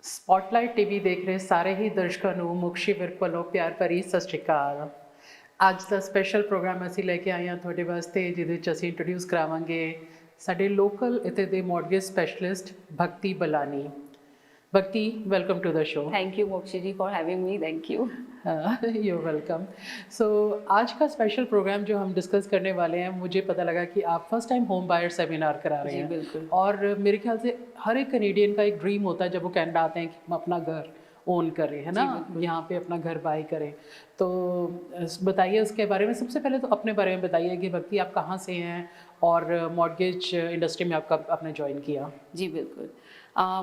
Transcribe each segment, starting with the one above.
Spotlight TV ਦੇਖ ਰਹੇ ਸਾਰੇ ਹੀ ਦਰਸ਼ਕਾਂ ਨੂੰ ਮੁਕਸ਼ੀ ਵਿਰਕ ਵੱਲੋਂ ਪਿਆਰ ਭਰੀ ਸਤਿ ਸ਼੍ਰੀ ਅਕਾਲ। ਅੱਜ ਦਾ ਸਪੈਸ਼ਲ ਪ੍ਰੋਗਰਾਮ ਅਸੀਂ ਲੈ ਕੇ ਆਏ ਹਾਂ ਤੁਹਾਡੇ ਵਾਸਤੇ, ਜਿਹਦੇ ਵਿੱਚ ਅਸੀਂ ਇੰਟਰੋਡਿਊਸ ਕਰਾਵਾਂਗੇ ਸਾਡੇ ਲੋਕਲ ਇੱਥੇ ਦੇ mortgage specialist Bhakti Balani. Bhakti, welcome to the show. Thank you Mokshi ji for having me. Thank you. You welcome. So आज का स्पेशल प्रोग्राम जो हम डिस्कस करने वाले हैं, मुझे पता लगा कि आप first time home buyer seminar करा रहे हैं। बिल्कुल। और मेरे ख्याल से हर एक कनेडियन का एक ड्रीम होता है जब वो कनाडा आते हैं कि हम अपना घर ओन करें, है ना, यहाँ पे अपना घर बाय करें। तो बताइए उसके बारे में। सबसे पहले तो अपने बारे में बताइए कि भक्ति आप कहाँ से हैं और मॉर्गेज इंडस्ट्री में आपका आपने ज्वाइन किया। जी बिल्कुल।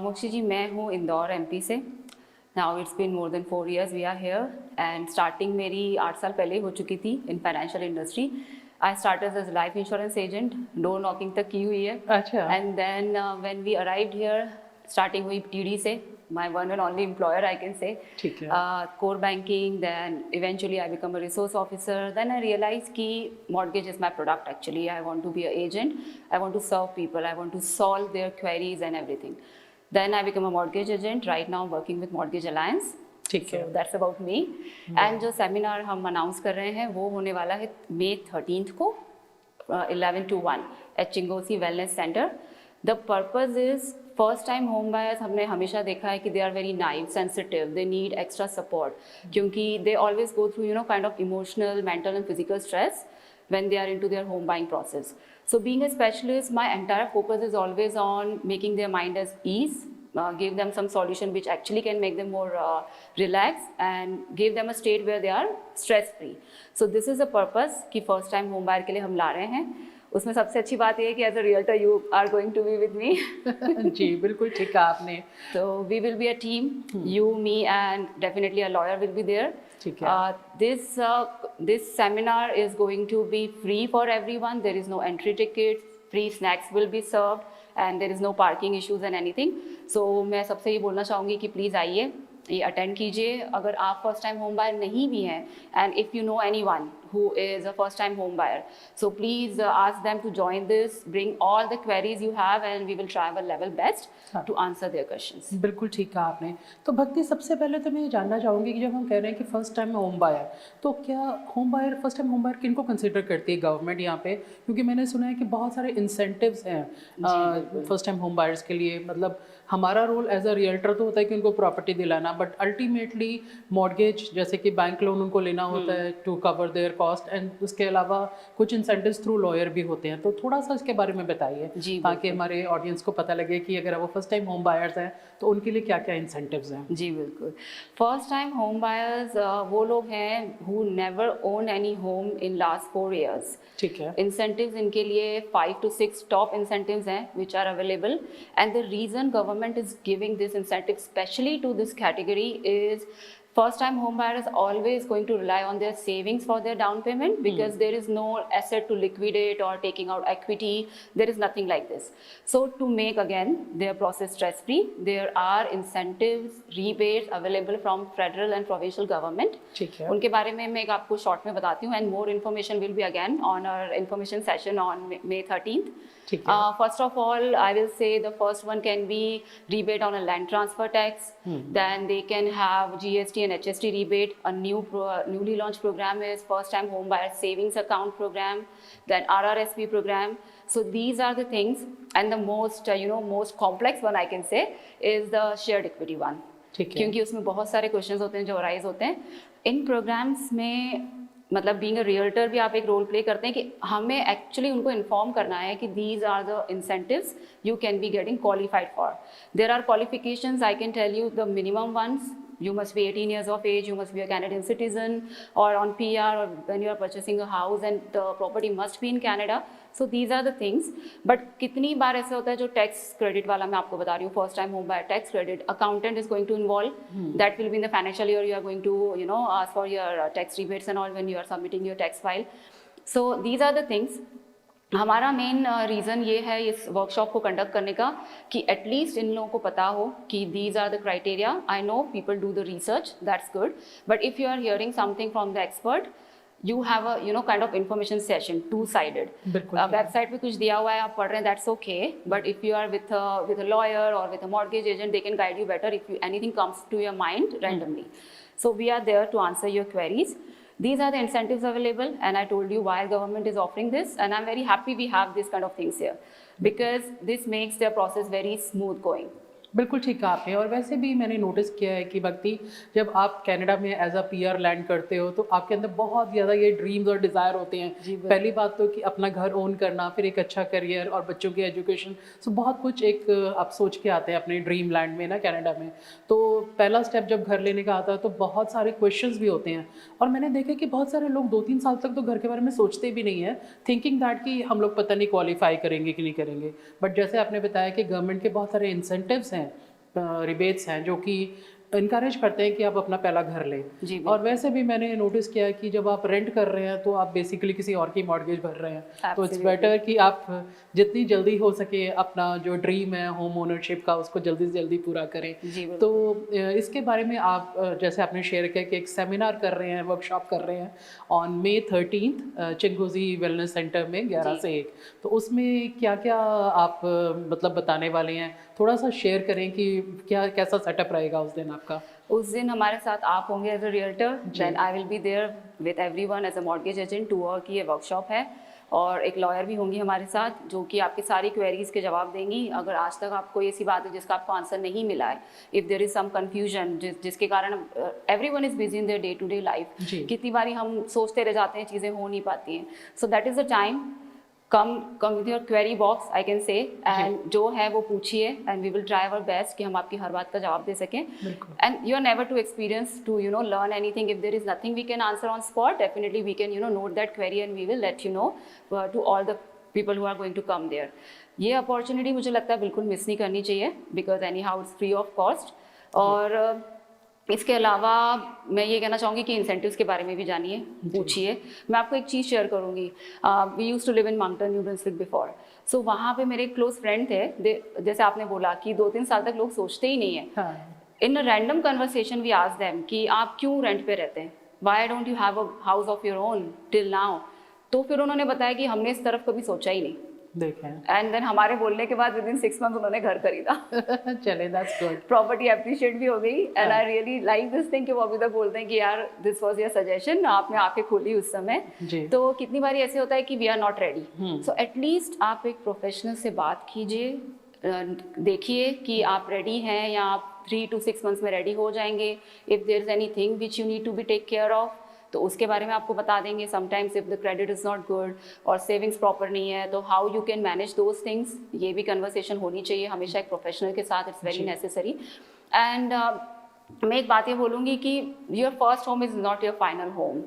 मोक्षी जी, मैं हूँ इंदौर एमपी से। Now it's been more than 4 years we are here and starting मेरी 8 साल पहले हो चुकी थी in financial industry. I started as life insurance agent, door knocking तक की हुई है। अच्छा। And then when we arrived here, starting हुई टीडी से, my one and only employer I can say. ठीक है। Core banking, then eventually I become a resource officer. Then I realized कि mortgage is my product actually. I want to be an agent. I want to serve people. I want to solve their queries and everything. Then I become a mortgage agent. Right now I'm working with Mortgage Alliance. ठीक है। So that's about me. And जो seminar हम announce कर रहे हैं वो होने वाला है May 13th को 11 to 1 at Chinguacousy wellness centre. The purpose is first time home buyers हमने हमेशा देखा है कि they are very naive, sensitive, they need extra support, क्योंकि they always go through kind of emotional, mental and physical stress when they are into their home buying process. So being a specialist, my entire focus is always on making their mind as ease, give them some solution which actually can make them more relaxed and give them a state where they are stress free. So this is the purpose कि first time home buyer के लिए हम ला रहे हैं। उसमें सबसे अच्छी बात ये है कि as a realtor you are going to be with me. जी बिल्कुल ठीक कहा आपने। तो we will be a team, you, me and definitely a lawyer will be there. ठीक है। This seminar is going to be free for everyone. There is no entry ticket, free snacks will be served and there is no parking issues and anything. So मैं सबसे ये बोलना चाहूँगी कि please आइए, ये अटेंड कीजिए। अगर आप फर्स्ट टाइम होम बायर नहीं भी हैं and if you know anyone who is a first time home buyer, so please ask them to join this, bring all the queries you have and we will try our level best to answer their questions. बिल्कुल ठीक कहा आपने। तो भक्ति, सबसे पहले तो मैं ये जानना चाहूँगी कि जब हम कह रहे हैं कि फर्स्ट टाइम होम बायर, तो क्या home buyer first time home buyer किनको कंसिडर करती है गवर्नमेंट यहाँ पे? क्योंकि मैंने सुना है कि बहुत सारे इंसेंटिव्स हैं फर्स्ट टाइम होम बायर्स के लिए। मतलब हमारा रोल एज अ रियल्टर तो होता है कि उनको प्रॉपर्टी दिलाना, बट अल्टीमेटली मॉर्गेज जैसे कि बैंक लोन उनको लेना होता है to cover their cost, and उसके अलावा कुछ इंसेंटिव्स थ्रू लॉयर भी होते हैं। तो थोड़ा सा इसके बारे में बताइए ताकि हमारे ऑडियंस को पता लगे कि अगर वो फर्स्ट टाइम होम बायर्स हैं तो उनके लिए क्या क्या इंसेंटिव्स हैं। जी बिल्कुल। फर्स्ट टाइम होम बायर्स वो लोग हैं who never own any home in last 4 years। ठीक है। इंसेंटिव्स इनके लिए 5 to 6 टॉप इंसेंटिव्स हैं which are available, and the reason government is giving this incentive specially to this category is first time home buyer is always going to rely on their savings for their down payment because there is no asset to liquidate or taking out equity. There is nothing like this. So to make again their process stress free, there are incentives, rebates available from federal and provincial government. ठीक है। उनके बारे में मैं एक आपको short में बताती हूँ, and more information will be again on our information session on May 13th. First of all, I will say the first one can be rebate on a land transfer tax. Then they can have GST and HST rebate. A newly launched program is first time home buyer savings account program, then RRSP program. So these are the things, and the most most complex one I can say is the shared equity one. क्योंकि उसमें बहुत सारे questions होते हैं जो arise होते हैं इन programmes में। मतलब बीइंग अ रियल्टर भी आप एक रोल प्ले करते हैं कि हमें एक्चुअली उनको इन्फॉर्म करना है कि these are the incentives you can be getting qualified for. There are qualifications, I can tell you the minimum ones. You must be 18 years of age, you must be a Canadian citizen or on PR, or when you are purchasing a house and the property must be in Canada. So these are the things. But कितनी बार ऐसे होता है जो tax credit वाला मैं आपको बता रही हूँ, first time home buyer tax credit, accountant is going to involve, that will be in the financial year you are going to ask for your tax rebates and all when you are submitting your tax file. So these are the things. हमारा main reason ये है इस workshop को conduct करने का कि at least in लोगों को पता हो कि these are the criteria. I know people do the research, that's good, but if you are hearing something from the expert, you have a kind of information session, two-sided. Website पे कुछ दिया हुआ है, आप पढ़ रहे हैं, that's okay, but if you are with a lawyer or with a mortgage agent, they can guide you better if anything comes to your mind randomly. So we are there to answer your queries. These are the incentives available, and I told you why government is offering this, and I'm very happy we have this kind of things here, because this makes their process very smooth going. बिल्कुल ठीक कहा आपने। और वैसे भी मैंने notice किया है कि भक्ति, जब आप कनाडा में एज अ पीआर लैंड करते हो तो आपके अंदर बहुत ज़्यादा ये ड्रीम्स और डिज़ायर होते हैं। पहली बात तो कि अपना घर ओन करना, फिर एक अच्छा करियर और बच्चों की एजुकेशन, सो बहुत कुछ एक आप सोच के आते हैं अपने ड्रीम लैंड में ना, कनाडा में। तो पहला स्टेप जब घर लेने का आता है तो बहुत सारे क्वेश्चंस भी होते हैं, और मैंने देखा कि बहुत सारे लोग 2-3 साल तक तो घर के बारे में सोचते भी नहीं है, थिंकिंग दैट कि हम लोग पता नहीं क्वालिफाई करेंगे कि नहीं करेंगे। बट जैसे आपने बताया कि गवर्नमेंट के बहुत सारे इंसेंटिव्स हैं, रिबेट्स हैं, जो कि इनकरेज करते हैं कि आप अपना पहला घर लें। और वैसे भी मैंने नोटिस किया कि जब आप रेंट कर रहे हैं तो आप बेसिकली किसी और की मॉर्गेज भर रहे हैं। तो इट्स बेटर कि आप जितनी जल्दी हो सके अपना जो ड्रीम है होम ओनरशिप का, उसको जल्दी से जल्दी पूरा करें। तो इसके बारे में आप जैसे आपने शेयर किया कि एक सेमिनार कर रहे हैं, वर्कशॉप कर रहे हैं ऑन May 13 चिंगोजी वेलनेस सेंटर में 11 से 1। तो उसमें क्या क्या आप मतलब बताने वाले हैं, थोड़ा सा शेयर करें कि क्या कैसा सेटअप रहेगा उस दिन आपका? उस दिन हमारे साथ आप होंगे as a realtor, then I will be there with everyone as a mortgage agent to work. ये वर्कशॉप है, और एक लॉयर भी होंगी हमारे साथ जो कि आपकी सारी क्वेरीज के जवाब देंगी। अगर आज तक आपको ऐसी बात है जिसका आपको आंसर नहीं मिला है, if there is some confusion जिसके कारण everyone is busy in their day to day life, कितनी बारी हम सोचते रह जाते हैं, चीज़ें हो नहीं पाती हैं। So that is the time, come with your query box, I can say, and जो है वो पूछिए, and we will try our best कि हम आपकी हर बात का जवाब दे सकें। And you are never too experienced to learn anything. If there is nothing we can answer on spot, definitely we can note that query and we will let you know to all the people who are going to come there. ये opportunity मुझे लगता है बिल्कुल miss नहीं करनी चाहिए, because anyhow it's free of cost। और इसके अलावा मैं ये कहना चाहूँगी कि इंसेंटिव्स के बारे में भी जानिए, पूछिए। मैं आपको एक चीज़ शेयर करूँगी। We used to live in Moncton New Brunswick before, so वहाँ पे मेरे क्लोज फ्रेंड थे। जैसे आपने बोला कि 2-3 साल तक लोग सोचते ही नहीं है। In a random conversation we asked them कि आप क्यों रेंट पे रहते हैं, why don't you have a house of your own till now. तो फिर उन्होंने बताया कि हमने इस तरफ कभी सोचा ही नहीं। एंड देन हमारे बोलने के बाद विदिन 6 मंथ उन्होंने घर खरीदा। चले, दैट्स गुड। प्रॉपर्टी अप्रिशिएट भी हो गई। And I really like this thing कि वो अभी तक बोलते हैं कि यार दिस वाज योर सजेशन, आपने आंखें खोली उस समय। तो कितनी बार ऐसे होता है कि we are not ready, so at least आप एक प्रोफेशनल से बात कीजिए, देखिए कि आप रेडी हैं या आप 3 to 6 मंथ्स में रेडी हो जाएंगे। If there is anything which you need to be take care of, तो उसके बारे में आपको बता देंगे। Sometimes if the credit is not good और सेविंग्स प्रॉपर नहीं है, तो how you can manage those things, ये भी कन्वर्सेशन होनी चाहिए हमेशा एक प्रोफेशनल के साथ। It's very necessary. एंड मैं एक बात ये बोलूँगी कि your first home is not your final home.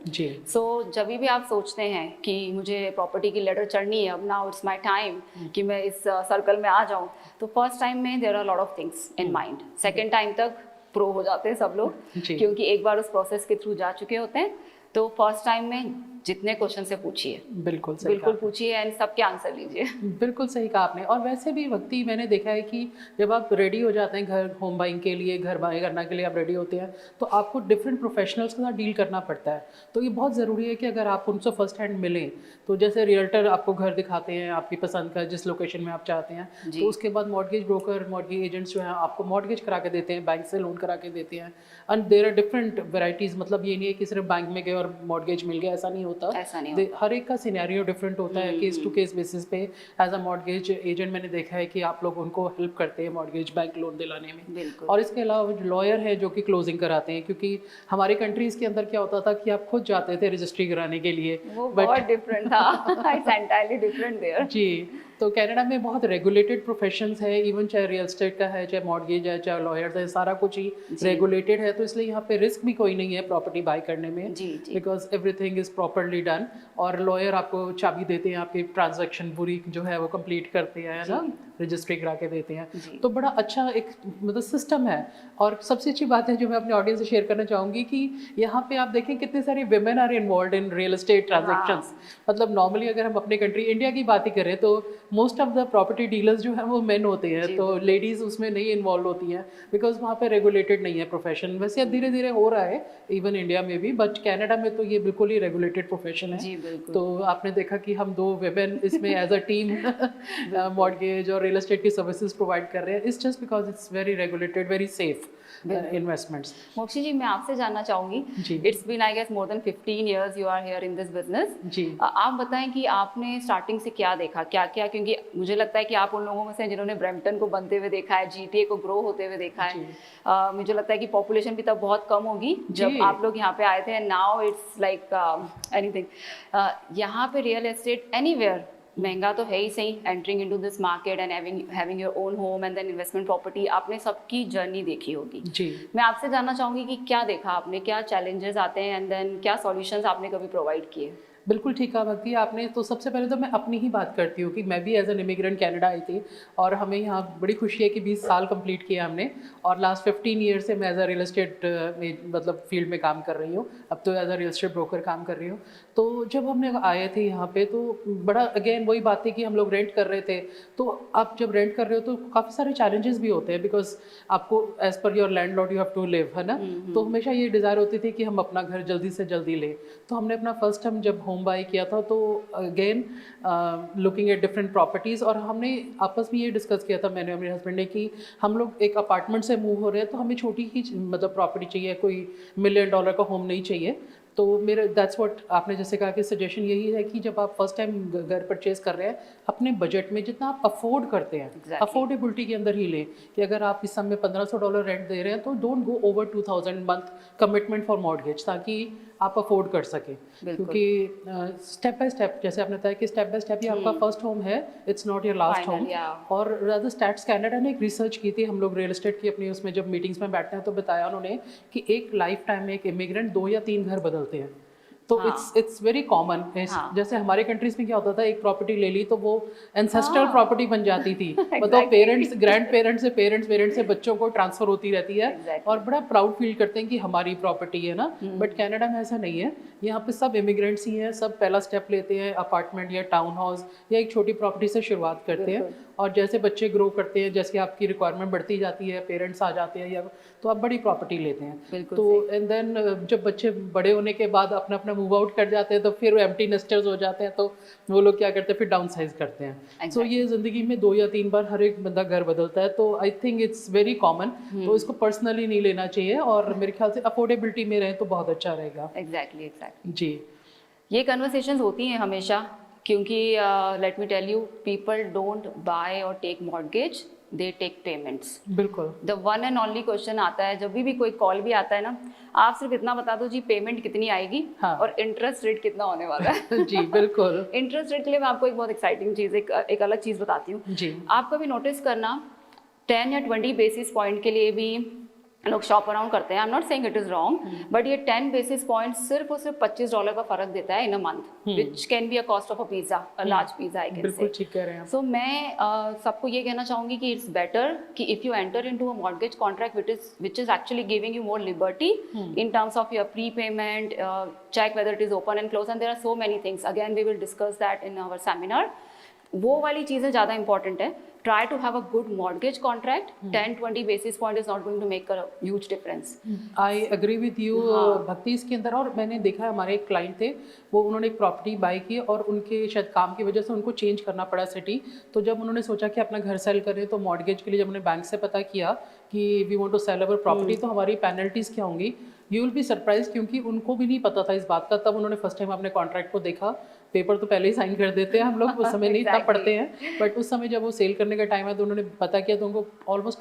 So जब भी आप सोचते हैं कि मुझे प्रॉपर्टी की लेटर चढ़नी है, अब नाउ इट्स माई टाइम कि मैं इस सर्कल में आ जाऊँ, तो फर्स्ट टाइम में there are lot of things in mind. Second time तक प्रो हो जाते हैं सब लोग, क्योंकि एक बार उस प्रोसेस के थ्रू जा चुके होते हैं। तो फर्स्ट टाइम में जितने क्वेश्चन से पूछिए, बिल्कुल पूछिए एंड सबके आंसर लीजिए। बिल्कुल सही कहा आपने। और वैसे भी वक्ती मैंने देखा है कि जब आप रेडी हो जाते हैं घर होम बाइंग के लिए, घर बाई करने के लिए आप रेडी होते हैं, तो आपको डिफरेंट प्रोफेशनल्स के साथ डील करना पड़ता है। तो ये बहुत ज़रूरी है कि अगर आप उनसे फर्स्ट हैंड मिलें, तो जैसे रियल्टर आपको घर दिखाते हैं आपकी पसंद का, जिस लोकेशन में आप चाहते हैं, तो उसके बाद मॉर्गेज ब्रोकर, मॉर्गेज एजेंट्स जो हैं आपको मॉर्गेज करा के देते हैं, बैंक से लोन करा के देते हैं। And there are different varieties, मतलब ये नहीं है कि सिर्फ बैंक में गए और मॉर्गेज मिल गया, ऐसा नहीं होता। हर एक का सिनेरियो डिफरेंट होता है, केस टू केस बेसिस पे। एज अ मॉर्गेज एजेंट मैंने देखा है कि आप लोग उनको हेल्प करते हैं मॉर्गेज बैंक लोन दिलाने में। और इसके अलावा लॉयर है जो कि क्लोजिंग कराते हैं, क्योंकि हमारे कंट्रीज़ के अंदर क्या होता था कि आप खुद जाते थे रजिस्ट्री कराने के लिए, वो बहुत डिफरेंट था। It's entirely different there. जी, तो कनाडा में बहुत रेगुलेटेड प्रोफेशंस है, इवन चाहे रियल एस्टेट का है, चाहे मॉर्गेज है, चाहे लॉयर्स है, सारा कुछ ही रेगुलेटेड है। तो इसलिए यहाँ पे रिस्क भी कोई नहीं है प्रॉपर्टी बाय करने में, because everything is properly done. और लॉयर आपको चाबी देते हैं, आपकी ट्रांजैक्शन पूरी जो है वो कंप्लीट करते हैं, है ना, रजिस्ट्री करा के देते हैं। तो बड़ा अच्छा एक मतलब सिस्टम है। और सबसे अच्छी बात है जो मैं अपने ऑडियंस से शेयर करना चाहूँगी कि यहाँ पे आप देखें कितने सारे women are involve in real estate transactions. मतलब नॉर्मली अगर हम अपने कंट्री इंडिया की बात ही करें तो most of the property dealers जो है वो मेन होते हैं, तो लेडीज़ उसमें नहीं इन्वॉल्व होती हैं बिकॉज वहाँ पे रेगुलेटेड नहीं है प्रोफेशन। वैसे अब धीरे धीरे हो रहा है इवन इंडिया में भी, बट कनाडा में तो ये बिल्कुल ही रेगुलेटेड प्रोफेशन है। जी बिल्कुल। तो आपने देखा कि हम 2 वेमेन इसमें एज अ टीम मॉर्गेज और रियल एस्टेट की सर्विसेज प्रोवाइड कर रहे हैं। It's just because it's very regulated, very safe investments. Mokshi ji, मैं आपसे जानना चाहूंगी, it's been I guess more than 15 years you are here in this business जी। आप बताएं कि आपने स्टार्टिंग से क्या देखा, क्या क्या, क्योंकि मुझे लगता है कि आप उन लोगों में से हैं जिन्होंने ब्रैम्पटन को बनते हुए देखा है, जीटीए को ग्रो होते हुए देखा है। मुझे लगता है कि पॉपुलेशन भी तब बहुत कम होगी जब आप लोग यहाँ पे आए थे, and now it's like anything. यहाँ पे रियल एस्टेट एनीवेयर महंगा तो है ही सही, entering into this market and having your own home and then investment property, आपने सबकी जर्नी देखी होगी जी। मैं आपसे जानना चाहूंगी कि क्या देखा आपने, क्या चैलेंजेस आते हैं एंड देन क्या सॉल्यूशंस आपने कभी प्रोवाइड किए। बिल्कुल ठीक कहा भक्ति आपने। तो सबसे पहले तो मैं अपनी ही बात करती हूँ कि मैं भी एज एन इमिग्रेंट कनाडा आई थी और हमें यहाँ बड़ी खुशी है कि 20 साल कंप्लीट किया हमने, और लास्ट 15 ईयर से मैं एज अ रियल एस्टेट में मतलब फील्ड में काम कर रही हूँ। अब तो as a real estate broker काम कर रही हूँ। तो जब हमने आए थे यहाँ पे तो बड़ा अगेन वही बात थी कि हम लोग रेंट कर रहे थे। तो आप जब रेंट कर रहे हो तो काफ़ी सारे चैलेंजेस भी होते हैं बिकॉज आपको as per your landlord you have to live, है ना। तो हमेशा ये डिज़ायर होती थी कि हम अपना घर जल्दी से जल्दी लें। तो हमने अपना फर्स्ट टाइम जब होम बाय किया था तो again looking at different properties, और हमने आपस में ये डिस्कस किया था मैंने और मेरे हस्बैंड ने कि हम लोग एक अपार्टमेंट से मूव हो रहे हैं तो हमें छोटी ही मतलब प्रॉपर्टी चाहिए, कोई $1 मिलियन का होम नहीं चाहिए। तो मेरे दैट्स व्हाट आपने जैसे कहा कि सजेशन यही है कि जब आप फर्स्ट टाइम घर परचेज कर रहे हैं अपने बजट में जितना आप अफोर्ड करते हैं, अफोर्डेबिलिटी के अंदर ही लें। कि अगर आप इस समय $1,500 रेंट दे रहे हैं तो don't go over 2,000 month commitment for mortgage, ताकि आप अफोर्ड कर सकें। क्योंकि स्टेप बाय स्टेप जैसे आपने बताया कि स्टेप बाय स्टेप ये आपका फर्स्ट होम है, it's not your last home. और रादर स्टैट्स कनाडा ने एक रिसर्च की थी, हम लोग रियल एस्टेट की अपनी उसमें जब मीटिंग्स में बैठते हैं तो बताया उन्होंने कि एक लाइफ टाइम में एक इमिग्रेंट 2 या 3 घर बदलते हैं। तो इट्स वेरी कॉमन। जैसे हमारे कंट्रीज में क्या होता था, एक प्रॉपर्टी ले ली तो वो एंसेस्ट्रल प्रॉपर्टी बन जाती थी। मतलब पेरेंट्स ग्रैंड पेरेंट्स से पेरेंट्स से बच्चों को ट्रांसफर होती रहती है और बड़ा प्राउड फील करते हैं कि हमारी प्रॉपर्टी है ना। बट कनाडा में ऐसा नहीं है, यहाँ पे सब इमिग्रेंट्स ही हैं, सब पहला स्टेप लेते हैं अपार्टमेंट या टाउन हाउस या एक छोटी प्रॉपर्टी से शुरुआत करते हैं। और जैसे बच्चे ग्रो करते हैं, जैसे आपकी रिक्वायरमेंट बढ़ती जाती है, पेरेंट्स आ जाते हैं या तो आप बड़ी प्रॉपर्टी लेते हैं। तो एंड देन जब बच्चे बड़े होने के बाद अपना अपना मूव आउट कर जाते हैं तो फिर एम्प्टी नेस्टर्स हो जाते हैं, तो वो लोग क्या करते हैं फिर डाउन साइज करते हैं। सो ये ज़िंदगी में 2 या 3 बार हर एक बंदा घर बदलता है। तो I think it's very common. तो इसको पर्सनली नहीं लेना चाहिए और मेरे ख्याल से अफोर्डेबिलिटी में रहे तो बहुत अच्छा रहेगा। एग्जैक्टली जी। ये कन्वर्सेशंस होती हैं हमेशा, क्योंकि let me tell you, people don't buy और take mortgage, they take payments. बिल्कुल। The one and only question आता है जब भी कोई कॉल भी आता है ना, आप सिर्फ इतना बता दो जी पेमेंट कितनी आएगी और इंटरेस्ट रेट कितना होने वाला है। जी बिल्कुल। इंटरेस्ट रेट के लिए मैं आपको एक बहुत एक्साइटिंग चीज़, एक अलग चीज़ बताती हूँ जी। आप कभी नोटिस करना 10 या 20 बेसिस पॉइंट के लिए भी लोग शॉप अराउंड करते हैं। I am not saying it is wrong, but ये 10 बेसिस पॉइंट सिर्फ और सिर्फ $25 का फर्क देता है in a month, which can be a cost of a pizza, a large pizza I can say. बिल्कुल ठीक कह रहे हैं आप। सो मैं सबको ये कहना चाहूंगी कि इट्स बेटर कि if you enter into a mortgage contract which is actually giving you more liberty in terms of your prepayment, check whether it is open and close, and there are so many things, again we will discuss that in our seminar. वो वाली चीज़ें ज़्यादा important है। Try to have a good mortgage contract. 10-20 basis point is not going to make a huge difference. I agree with you भक्ति इसके अंदर। और मैंने देखा है हमारे एक क्लाइंट थे, वो उन्होंने एक प्रॉपर्टी बाय की और उनके शायद काम की वजह से उनको चेंज करना पड़ा सिटी। तो जब उन्होंने सोचा कि अपना घर सेल करें तो मॉर्गेज के लिए जब उन्होंने बैंक से पता किया कि we want to sell our property तो हमारी पेनल्टीज़ क्या होंगी, यू विल बी सरप्राइज, क्योंकि उनको भी नहीं पता था इस बात का। तब उन्होंने फर्स्ट टाइम अपने कॉन्ट्रैक्ट को देखा, पेपर तो पहले ही साइन कर देते हैं हम लोग, उस समय नहीं तब पढ़ते हैं, बट उस समय जब वो सेल करने का टाइम है तो उन्होंने पता किया तो उनको ऑलमोस्ट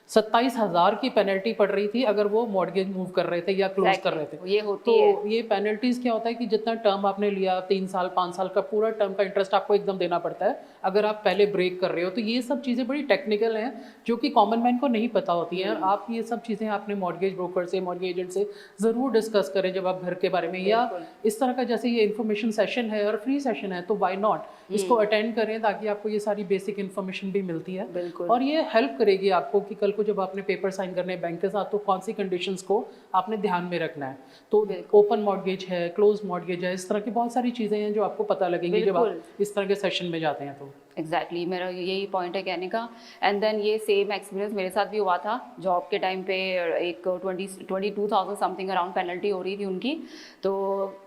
27,000 की पेनल्टी पड़ रही थी अगर वो मॉर्गेज मूव कर रहे थे या क्लोज कर रहे थे। ये होती तो है। ये पेनल्टीज क्या होता है कि जितना टर्म आपने लिया 3 साल 5 साल का पूरा टर्म का इंटरेस्ट आपको एकदम देना पड़ता है अगर आप पहले ब्रेक कर रहे हो। तो ये सब चीज़ें बड़ी टेक्निकल हैं जो कि कॉमन मैन को नहीं पता होती हैं। आप ये सब चीज़ें अपने मॉर्गेज ब्रोकर से, मॉर्गेज एजेंट से ज़रूर डिस्कस करें जब आप घर के बारे में, या इस तरह का जैसे ये इन्फॉर्मेशन सेशन है और फ्री सेशन है तो वाई नॉट, इसको अटेंड करें ताकि आपको ये सारी बेसिक इन्फॉर्मेशन भी मिलती है। बिल्कुल। और ये हेल्प करेगी आपको कि कल को जब आपने पेपर साइन करने हैं बैंक के साथ तो कौन सी कंडीशंस को आपने ध्यान में रखना है। तो ओपन मॉर्गेज है, क्लोज मॉर्गेज है, इस तरह की बहुत सारी चीज़ें हैं जो आपको पता लगेंगी जब आप इस तरह के सेशन में जाते हैं। तो एग्जैक्टली मेरा यही पॉइंट है कहने का। एंड देन ये सेम एक्सपीरियंस मेरे साथ भी हुआ था जॉब के टाइम पे। एक 22,000 समथिंग अराउंड पेनल्टी हो रही थी उनकी। तो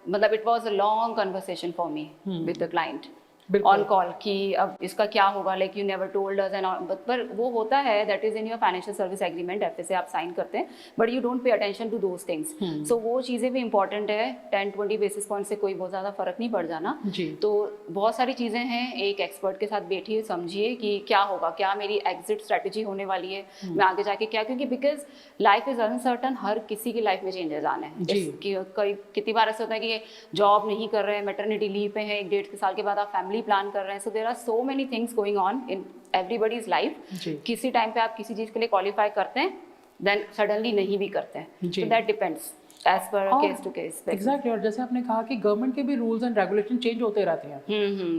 मतलब it was a long conversation for me with the client on call कि अब इसका क्या होगा, like you never told us and पर वो होता है that is in your financial service agreement, FSA आप साइन करते हैं, but you don't pay attention to those things. So वो चीज़ें भी इंपॉर्टेंट है। 10-20 बेसिस पॉइंट से कोई बहुत ज़्यादा फर्क नहीं पड़ जाना। तो बहुत सारी चीज़ें हैं, एक एक्सपर्ट के साथ बैठिए, समझिए कि क्या होगा, क्या मेरी एग्जिट स्ट्रेटेजी होने वाली है, मैं आगे जाके क्या, क्योंकि बिकॉज लाइफ इज अनसर्टन, हर किसी की लाइफ में चेंजेस आने हैं। कितनी बार ऐसा होता है कि जॉब नहीं कर रहे हैं, मैटरनिटी लीव पे हैं, 1-1.5 साल के बाद आप फैमिली प्लान कर रहे हैं। So there are so many things going on in everybody's life. किसी टाइम पे आप किसी चीज के लिए क्वालिफाई करते हैं, देन सडनली नहीं भी करते हैं। So that depends as per case to case. Exactly. और जैसे आपने कहा कि गवर्नमेंट के भी रूल्स एंड रेगुलेशन चेंज होते रहते हैं,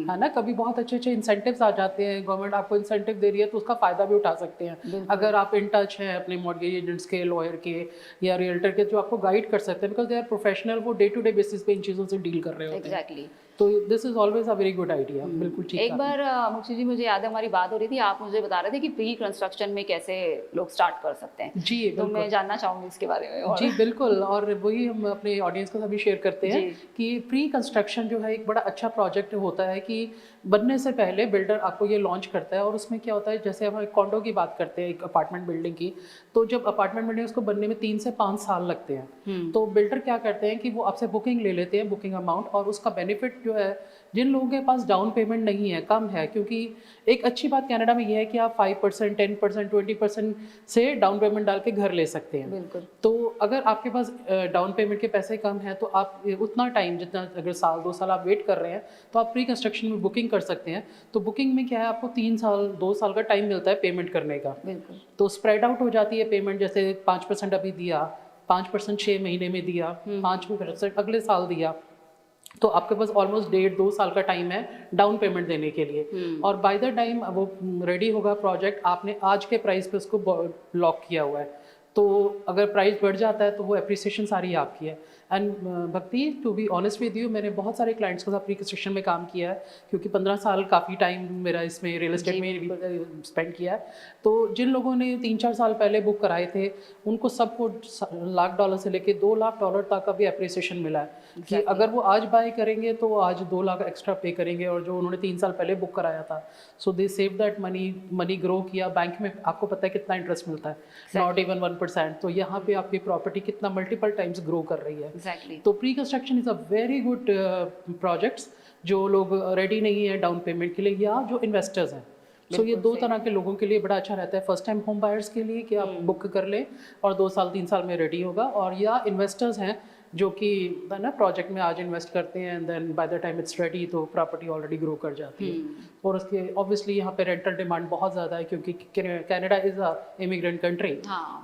है ना। कभी बहुत अच्छे अच्छे इंसेंटिव्स आ जाते हैं, गवर्नमेंट आपको इंसेंटिव दे रही है तो उसका फायदा भी उठा सकते हैं अगर आप इन टच हैं अपने मॉर्गेज एजेंट्स के, लॉयर के या रियल्टर के, जो आपको गाइड कर सकते हैं, बिकॉज दे आर प्रोफेशनल, वो डे टू डे बेसिस पे इन चीज़ों से डील कर रहे होते हैं। एग्जैक्टली। तो this is always a very good idea. बिल्कुल ठीक। एक बार मुक्ति जी, मुझे याद है हमारी बात हो रही थी, आप मुझे बता रहे थे कि प्री कंस्ट्रक्शन में कैसे लोग स्टार्ट कर सकते हैं। जी तो मैं जानना चाहूँगी इसके बारे में। जी बिल्कुल। और वही हम अपने ऑडियंस के साथ भी शेयर करते हैं कि प्री कंस्ट्रक्शन जो है एक बड़ा अच्छा प्रोजेक्ट होता है कि बनने से पहले बिल्डर आपको ये लॉन्च करता है। और उसमें क्या होता है, जैसे हम एक कॉन्डो की बात करते हैं, एक अपार्टमेंट बिल्डिंग की, तो जब अपार्टमेंट बिल्डिंग उसको बनने में 3 से 5 साल लगते हैं, तो बिल्डर क्या करते हैं कि वो आपसे बुकिंग ले लेते हैं, बुकिंग अमाउंट, और उसका बेनिफिट जो है, जिन लोगों के पास डाउन पेमेंट नहीं है, कम है, क्योंकि एक अच्छी बात कनाडा में ये है कि आप 5%, 10%, 20% से डाउन पेमेंट डाल के घर ले सकते हैं। बिल्कुल। तो अगर आपके पास डाउन पेमेंट के पैसे कम हैं तो आप उतना टाइम, जितना अगर 1-2 साल आप वेट कर रहे हैं, तो आप प्री कंस्ट्रक्शन में बुकिंग कर सकते हैं। तो बुकिंग में क्या है, आपको 2 साल का टाइम मिलता है पेमेंट करने का। बिल्कुल। तो स्प्रेड आउट हो जाती है पेमेंट, जैसे 5% अभी दिया, 5% 6 महीने में दिया, 5% अगले साल दिया, तो आपके पास ऑलमोस्ट 1.5-2 साल का टाइम है डाउन पेमेंट देने के लिए। और बाय द टाइम वो रेडी होगा प्रोजेक्ट, आपने आज के प्राइस पे उसको लॉक किया हुआ है। तो अगर प्राइस बढ़ जाता है तो वो एप्रिसिएशन सारी आपकी है। And Bhakti, to be honest with you, मैंने बहुत सारे क्लाइंट्स के साथ प्री कंस्ट्रक्शन में काम किया है, क्योंकि 15 साल काफ़ी टाइम मेरा इसमें रियल एस्टेट में स्पेंड किया है। तो जिन लोगों ने 3-4 साल पहले बुक कराए थे, उनको सबको $1,00,000 से लेके $2,00,000 तक का भी एप्रिसिएशन मिला है कि अगर वो आज बाय करेंगे तो आज 2 लाख एक्स्ट्रा पे करेंगे, और जो उन्होंने 3 साल पहले बुक कराया था, सो दे सेव दैट मनी ग्रो किया। बैंक में आपको पता है कितना इंटरेस्ट मिलता है, नॉट इवन 1%। तो यहाँ पे आपकी प्रॉपर्टी कितना मल्टीपल टाइम्स ग्रो कर रही है। तो pre construction is a very good projects, जो लोग रेडी नहीं है डाउन पेमेंट के लिए, या जो इन्वेस्टर्स हैं। सो ये 2 तरह के लोगों के लिए बड़ा अच्छा रहता है। फर्स्ट टाइम होम बायर्स के लिए कि आप बुक कर लें और 2 साल 3 साल में रेडी होगा, और या इन्वेस्टर्स हैं जो कि ना प्रोजेक्ट में आज इन्वेस्ट करते हैं, and then by the time it's ready तो प्रॉपर्टी ऑलरेडी ग्रो कर जाती है। और उसके ऑब्वियसली यहाँ पे रेंटल डिमांड बहुत ज़्यादा है, क्योंकि Canada is a immigrant country.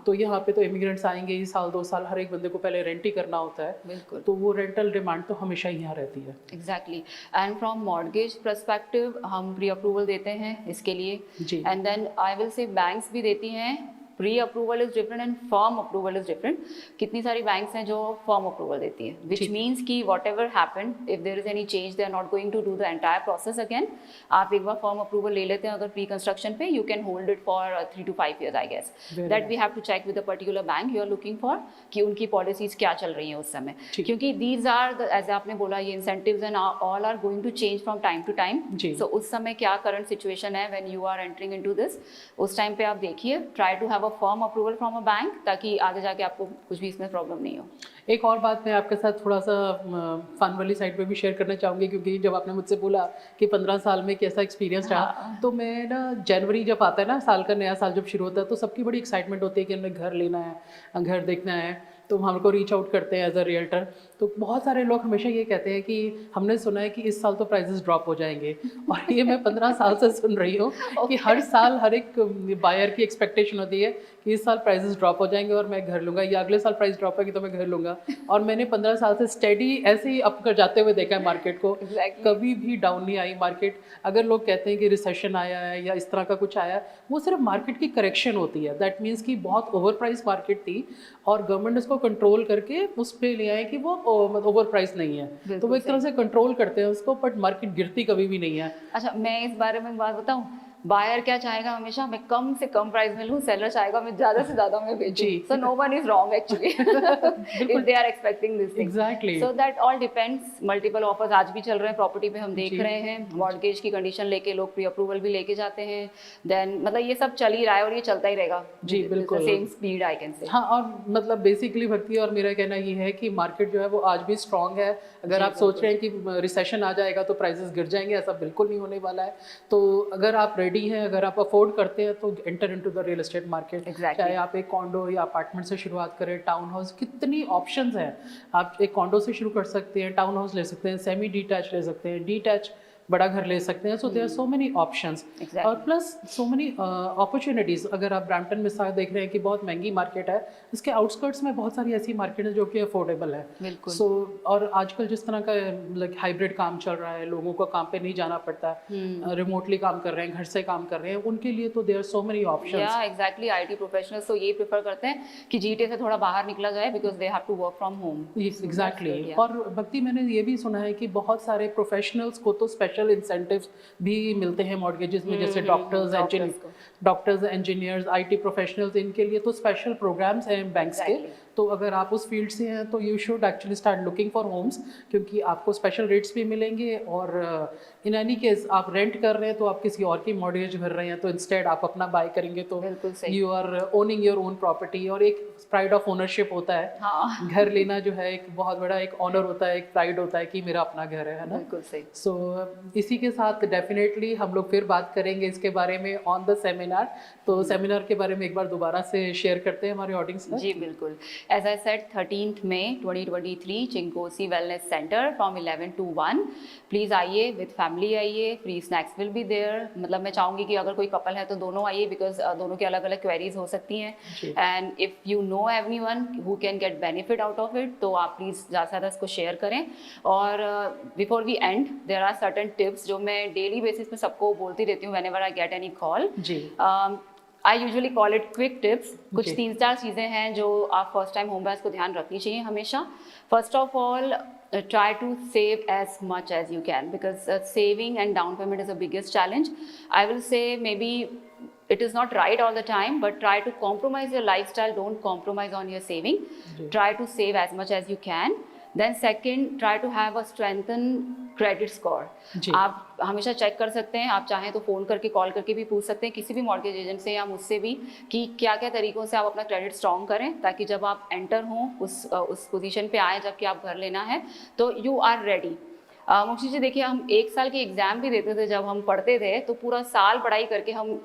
तो यहाँ पे तो इमिग्रेंट्स आएंगे ही, 1-2 साल हर एक बंदे को पहले रेंट ही करना होता है। बिल्कुल। तो वो रेंटल डिमांड तो हमेशा ही यहाँ रहती है। Exactly. And from mortgage perspective हम प्री अप्रूवल देते हैं इसके लिए, and then I will say banks भी देती हैं। Pre approval is different and firm approval is different. कितनी सारी बैंक्स हैं जो फर्म अप्रूवल देती है, विच मीन्स कि whatever happen, if there is any change, they are not going to do the entire process again. आप एक बार फर्म अप्रूवल ले लेते हैं अगर प्री कंस्ट्रक्शन पे, you can hold it for 3 to 5 years I guess. That we have to check with a particular bank you are looking for, कि उनकी पॉलिसीज क्या चल रही हैं उस समय, क्योंकि दीज आर एज आपने बोला, ये incentives and all are going to change from time to time. So उस समय क्या करंट सिचुएशन है when you are entering into this, उस टाइम पे आप देखिए, try to have a firm approval from a bank, ताकि आगे जाके आपको कुछ भी इसमें प्रॉब्लम नहीं हो। एक और बात मैं आपके साथ थोड़ा सा फन वाली साइड पे भी शेयर करना चाहूँगी, क्योंकि जब आपने मुझसे बोला कि 15 साल में कैसा एक्सपीरियंस रहा, तो मैं ना, जनवरी जब आता है ना, साल का नया साल जब शुरू होता है, तो सबकी बड़ी एक्साइटमेंट होती है कि हमें घर लेना है, घर देखना है। तो हम हमको रीच आउट करते हैं एज अ रियल्टर। तो बहुत सारे लोग हमेशा ये कहते हैं कि हमने सुना है कि इस साल तो प्राइसेस ड्रॉप हो जाएंगे, और ये मैं 15 साल से सुन रही हूँ कि हर साल हर एक बायर की एक्सपेक्टेशन होती है कि इस साल प्राइसेस ड्रॉप हो जाएंगे और मैं घर लूँगा, या अगले साल प्राइस ड्रॉप होगी तो मैं घर लूँगा। और मैंने 15 साल से स्टेडी ऐसे ही अप कर जाते हुए देखा है मार्केट को। Exactly. कभी भी डाउन नहीं आई मार्केट। अगर लोग कहते हैं कि रिसेशन आया है या इस तरह का कुछ आया है, वो सिर्फ मार्केट की करेक्शन होती है। दैट मीन्स कि बहुत ओवर प्राइस मार्केट थी और गवर्नमेंट उसको कंट्रोल करके उस पर ले आए कि वो ओवर प्राइस नहीं है, तो वो एक तरह से कंट्रोल करते हैं उसको, बट मार्केट गिरती कभी भी नहीं है। अच्छा, मैं इस बारे में एक बात बताऊं, बायर क्या चाहेगा हमेशा मैं कम से कम प्राइस में लूं, सेलर चाहेगा मैं ज्यादा से ज्यादा में बेचूं। So no one is wrong actually if they are expecting this thing. Exactly. So that all depends. Multiple offers आज भी चल रहे हैं प्रॉपर्टी पे, हम देख रहे हैं मॉर्गेज की कंडीशन लेके लोग प्री अप्रूवल भी लेके जाते हैं। देन मतलब ये सब चल ही रहा है और ये चलता ही रहेगा जी बिल्कुल, सेम स्पीड आई कैन से। हाँ, और मतलब बेसिकली भक्ति और मेरा कहना ये है कि मार्केट जो है वो आज भी स्ट्रांग है। अगर आप सोच रहे हैं कि रिसेशन आ जाएगा तो प्राइसेस गिर जाएंगे, ऐसा बिल्कुल नहीं होने वाला है। तो अगर आप रेडी हैं, अगर आप अफोर्ड करते हैं तो enter into the real estate market. चाहे आप एक कॉन्डो या अपार्टमेंट से शुरुआत करें, टाउन हाउस, कितनी ऑप्शंस हैं। आप एक कॉन्डो से शुरू कर सकते हैं, टाउन हाउस ले सकते हैं, सेमी डिटैच ले सकते हैं, डिटैच बड़ा घर ले सकते हैं। So there are so many options और प्लस सो मेनी अपॉर्चुनिटीज़। अगर आप ब्रैम्पटन में साथ देख रहे हैं कि बहुत महंगी मार्केट है, इसके आउटस्कर्ट्स में बहुत सारी ऐसी मार्केट है जो कि अफोर्डेबल है। सो और आजकल जिस तरह का लाइक हाइब्रिड काम चल रहा है, लोगों को काम पे नहीं जाना पड़ता, रिमोटली काम कर रहे हैं, घर से काम कर रहे हैं, उनके लिए तो there are so many options. या एग्जैक्टली, आईटी प्रोफेशनल्स तो ये प्रेफर करते हैं कि जीटीए से थोड़ा बाहर निकला जाए because they have to work from home. Exactly. और भक्ति मैंने ये भी सुना है कि बहुत सारे प्रोफेशनल्स को तो स्पेशल इंसेंटिव्स भी मिलते हैं मॉर्गेजेस में, जैसे डॉक्टर्स, इंजीनियर्स, आईटी प्रोफेशनल्स, इनके लिए तो स्पेशल प्रोग्राम्स हैं बैंक्स के। तो अगर आप उस फील्ड से हैं तो you should actually start looking for homes, क्योंकि आपको स्पेशल रेट्स भी मिलेंगे। और इन एनी केस आप रेंट कर रहे हैं तो आप किसी और की मॉर्गेज भर रहे हैं, तो इंस्टेड आप अपना बाय करेंगे तो you are owning your own property. और एक प्राइड ऑफ ओनरशिप होता है। हाँ। घर लेना जो है एक बहुत बड़ा एक ऑनर होता है, एक प्राइड होता है कि मेरा अपना घर है ना। बिल्कुल सही। सो इसी के साथ डेफिनेटली हम लोग फिर बात करेंगे इसके बारे में ऑन द सेमिनार। तो सेमिनार के बारे में एक बार दोबारा से शेयर करते हैं हमारे ऑडियंस में। जी बिल्कुल। As I said 13th May 2023 Chinguacousy wellness centre from 11 to 1। Please आइए, विद फैमिली आइए, free snacks will be there. मतलब मैं चाहूँगी कि अगर कोई कपल है तो दोनों आइए, बिकॉज दोनों की अलग अलग क्वेरीज हो सकती हैं। And if you know everyone who can get benefit out of it, तो आप प्लीज़ ज़्यादा से ज़्यादा इसको शेयर करें। और before we end, there are certain tips जो मैं डेली बेसिस पे सबको बोलती रहती हूँ whenever I get any call. I usually call it quick tips. कुछ 3-4 चीज़ें हैं जो आप फर्स्ट टाइम होम बायर्स को ध्यान रखनी चाहिए हमेशा। First of all, try to save as much as you can, because saving and down payment is the biggest challenge. I will say maybe it is not right all the time, but try to compromise your lifestyle. Don't compromise on your saving. Try to save as much as you can. Then second, try to have a strengthened credit score. आप हमेशा check कर सकते हैं, आप चाहें तो phone करके, call करके भी पूछ सकते हैं किसी भी मॉर्गेज एजेंट से या मुझसे भी, कि क्या क्या तरीक़ों से आप अपना क्रेडिट स्ट्रॉन्ग करें, ताकि जब आप एंटर हों उस पोजीशन पे आए जबकि आप घर लेना है, तो यू आर रेडी। मुक्ति जी देखिए, हम 1 साल की एग्ज़ाम भी देते थे जब हम पढ़ते थे, तो पूरा साल पढ़ाई करके हम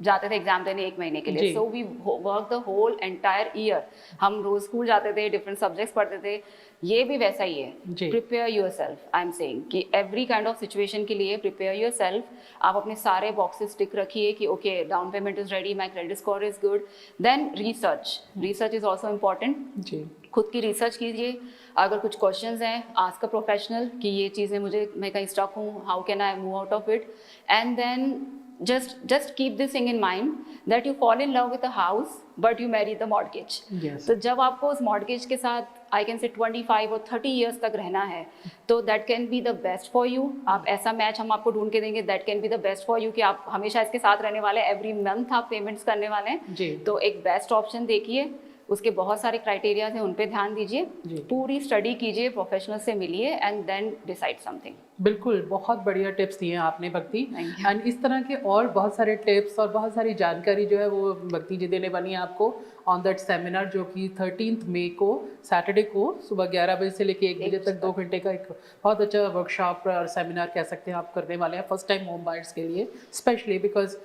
जाते थे एग्जाम देने 1 महीने के लिए। So we work the whole entire year. हम रोज स्कूल जाते थे, डिफरेंट सब्जेक्ट्स पढ़ते थे। ये भी वैसा ही है। Prepare your self. I am saying कि एवरी काइंड ऑफ सिचुएशन के लिए प्रिपेयर योर सेल्फ। आप अपने सारे बॉक्सेस टिक रखिए कि okay, down payment is ready, my credit score is good. Then research is also important. खुद की रिसर्च कीजिए। अगर कुछ क्वेश्चंस हैं, आस्क अ प्रोफेशनल कि ये चीज़ें मैं कहीं स्टक हूँ, how can I move out of it. And then just keep this thing in mind that you fall in love with a house but you marry the mortgage. तो जब आपको उस mortgage के साथ I can say 25 और 30 years तक रहना है, तो that can be the best for you. आप ऐसा मैच हम आपको ढूंढ के देंगे, that can be the best for you कि आप हमेशा इसके साथ रहने वाले हैं, every month आप पेमेंट्स करने वाले हैं। तो एक बेस्ट ऑप्शन देखिए, उसके बहुत सारे क्राइटेरियाज हैं, उन पे ध्यान दीजिए, पूरी स्टडी कीजिए, प्रोफेशनल से मिलिए एंड देन डिसाइड समथिंग। बिल्कुल, बहुत बढ़िया टिप्स दिए हैं आपने भक्ति। एंड इस तरह के और बहुत सारे टिप्स और बहुत सारी जानकारी जो है वो भक्ति जी देने वाली हैं आपको ऑन दैट सेमिनार, जो कि 13 मई को सैटरडे को सुबह 11 बजे से लेकर 1 बजे तक 2 घंटे का एक बहुत अच्छा वर्कशॉप और सेमिनार कह सकते हैं आप करने वाले हैं फर्स्ट टाइम होम बायर्स के लिए, स्पेशली बिकॉज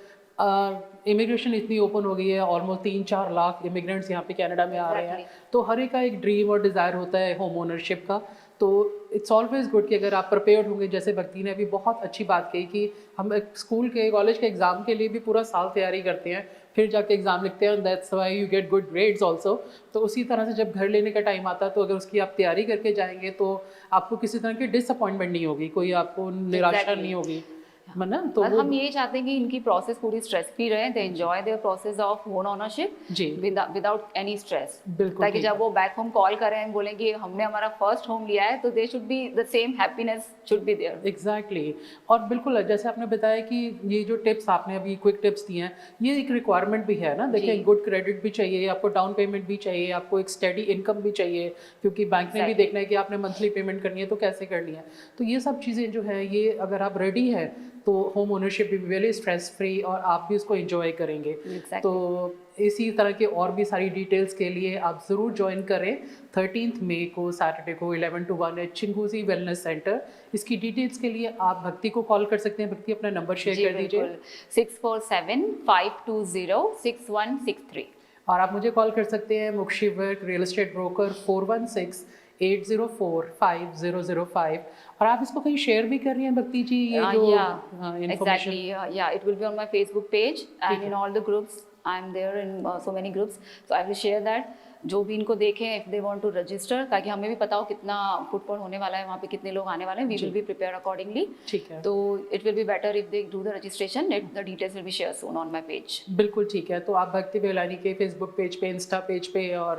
इमिग्रेशन इतनी ओपन हो गई है। ऑलमोस्ट 3-4 लाख इमिग्रेंट्स यहाँ पे कनाडा में आ रहे हैं, तो हर एक का एक ड्रीम और डिज़ायर होता है होम ओनरशिप का। तो इट्स ऑलवेज गुड कि अगर आप प्रिपेयर्ड होंगे, जैसे भक्ति ने अभी बहुत अच्छी बात कही कि हम स्कूल के, कॉलेज के एग्ज़ाम के लिए भी पूरा साल तैयारी करते हैं, फिर जाके एग्ज़ाम लिखते हैं, that's why you get good grades also. तो उसी तरह से जब घर लेने का टाइम आता है तो अगर उसकी आप तैयारी करके जाएंगे तो आपको किसी तरह की डिसअपॉइंटमेंट नहीं होगी, कोई आपको निराशा Exactly. नहीं होगी, है ना? तो बस वो हम यही चाहते हैं कि इनकी प्रोसेस पूरी स्ट्रेस फ्री रहे, they enjoy their process of home ownership जी विदाउट एनी स्ट्रेस, बिल्कुल ताकि ठीक जब है। वो बैक होम कॉल करें बोलेंगे हमने हमारा फर्स्ट होम लिया है, तो they should be the same happiness should be there. Exactly और बिल्कुल जैसे आपने बताया कि ये जो टिप्स आपने अभी क्विक टिप्स दिए हैं, ये एक रिक्वायरमेंट भी है ना। देखिए, जी। गुड क्रेडिट भी चाहिए आपको, डाउन पेमेंट भी चाहिए आपको, एक स्टेडी इनकम भी चाहिए, क्योंकि बैंक ने भी Exactly. देखना है कि आपने मंथली पेमेंट करनी है तो कैसे करनी है। तो ये सब चीज़ें जो है, ये अगर आप रेडी है तो होम ओनरशिप भी वेरी स्ट्रेस फ्री और आप भी इसको एंजॉय करेंगे। Exactly. तो इसी तरह के और भी सारी डिटेल्स के लिए आप ज़रूर ज्वाइन करें 13 मई को, सैटरडे को 11 to 1 एट चिंगूजी वेलनेस सेंटर। इसकी डिटेल्स के लिए आप भक्ति को कॉल कर सकते हैं। भक्ति, अपना नंबर शेयर जी कर दीजिए। बिल्कुल, 647-520-6163। और आप मुझे कॉल कर सकते हैं, मुक्षी वर्क रियल एस्टेट ब्रोकर, 416-804-5005। और आप इसको कहीं शेयर भी कर रही हैं भक्ति जी, ये जो Exactly. Information? Yeah, it will be on my Facebook page and in all the groups. I'm there in so many groups, so I will share that. जो भी इनको देखें, if they want to register, ताकि हमें भी पता हो कितना फुटफॉल होने वाला है, वहाँ पे कितने लोग आने वाले हैं, we will be prepared accordingly. ठीक है, तो it will be better if they do the registration. The details will be shared soon on my page. बिल्कुल ठीक है। तो आप भक्ति बेलानी के फेसबुक पेज पे, इंस्टा पेज पे और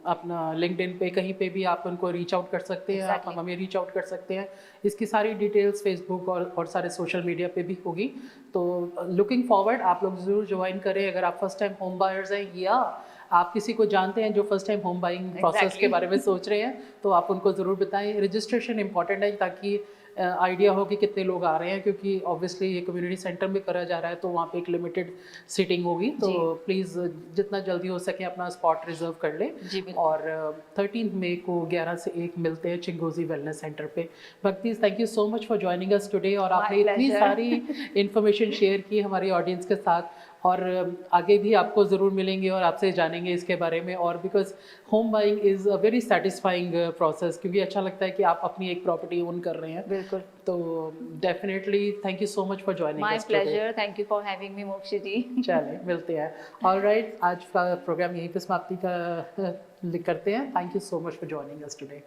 अपना लिंक्डइन पे, कहीं पे भी आप उनको रीच आउट कर सकते हैं। आप हमें रीच आउट कर सकते हैं। इसकी सारी डिटेल्स फेसबुक और सारे सोशल मीडिया पे भी होगी। तो लुकिंग फॉरवर्ड, आप लोग ज़रूर ज्वाइन करें। अगर आप फर्स्ट टाइम होम बायर्स हैं या आप किसी को जानते हैं जो first time home buying process के बारे में सोच रहे हैं, तो आप उनको ज़रूर बताएं। रजिस्ट्रेशन इंपॉर्टेंट है ताकि आइडिया हो कि कितने लोग आ रहे हैं, क्योंकि ऑब्वियसली ये कम्युनिटी सेंटर में करा जा रहा है तो वहाँ पे एक लिमिटेड सीटिंग होगी। तो प्लीज़ जितना जल्दी हो सके अपना स्पॉट रिजर्व कर लें। और 13 मई को 11 से 1 मिलते हैं चिंगोजी वेलनेस सेंटर पे। भक्ति, thank you so much for joining us today, और आपने इतनी सारी इन्फॉर्मेशन शेयर की हमारी ऑडियंस के साथ। और आगे भी आपको ज़रूर मिलेंगे और आपसे जानेंगे इसके बारे में। और because home buying is a very satisfying process, क्योंकि अच्छा लगता है कि आप अपनी एक प्रॉपर्टी ओन कर रहे हैं। बिल्कुल। तो definitely thank you so much for joining my pleasure, thank you for having me Mokshi ji. चलिए, मिलते हैं। ऑलराइट, आज का प्रोग्राम यहीं पे समाप्ति का करते हैं। Thank you so much for joining us today.